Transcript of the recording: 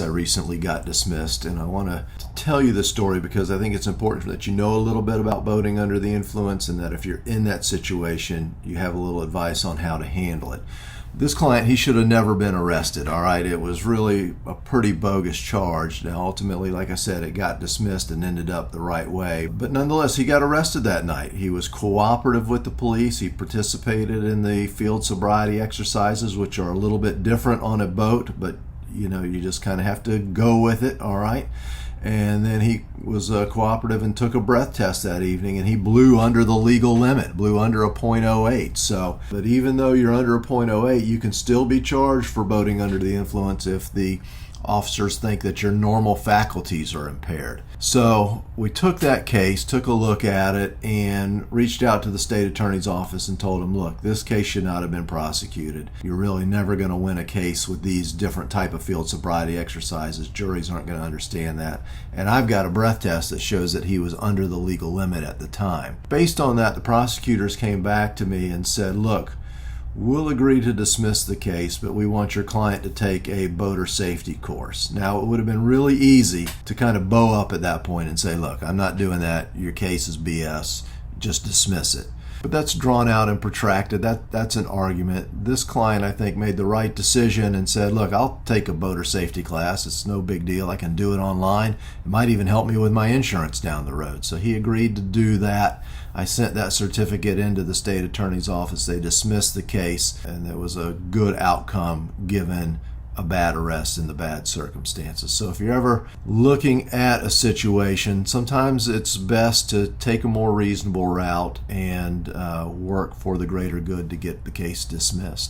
I recently got dismissed, and I want to tell you this story because I think it's important that you know a little bit about boating under the influence, and that if you're in that situation, you have a little advice on how to handle it. This client, he should have never been arrested, all right? It was really a pretty bogus charge. Now, ultimately, like I said, it got dismissed and ended up the right way. But nonetheless, he got arrested that night. He was cooperative with the police. He participated in the field sobriety exercises, which are a little bit different on a boat, but you just kind of have to go with it, all right? And then he was cooperative and took a breath test that evening, and he blew under the legal limit, blew under a .08. So, but even though you're under a .08, you can still be charged for boating under the influence if the officers think that your normal faculties are impaired. So we took that case, took a look at it, and reached out to the state attorney's office and told him, look, this case should not have been prosecuted. You're really never going to win a case with these different type of field sobriety exercises. Juries aren't going to understand that. And I've got a breath test that shows that he was under the legal limit at the time. Based on that, the prosecutors came back to me and said, look, we'll agree to dismiss the case, but we want your client to take a boater safety course. Now, it would have been really easy to kind of bow up at that point and say, look, I'm not doing that. Your case is BS. Just dismiss it. But that's drawn out and protracted. That's an argument. This client, I think, made the right decision and said, look, I'll take a boater safety class. It's no big deal. I can do it online. It might even help me with my insurance down the road. So he agreed to do that. I sent that certificate into the state attorney's office. They dismissed the case, and it was a good outcome given a bad arrest in the bad circumstances. So if you're ever looking at a situation, sometimes it's best to take a more reasonable route and work for the greater good to get the case dismissed.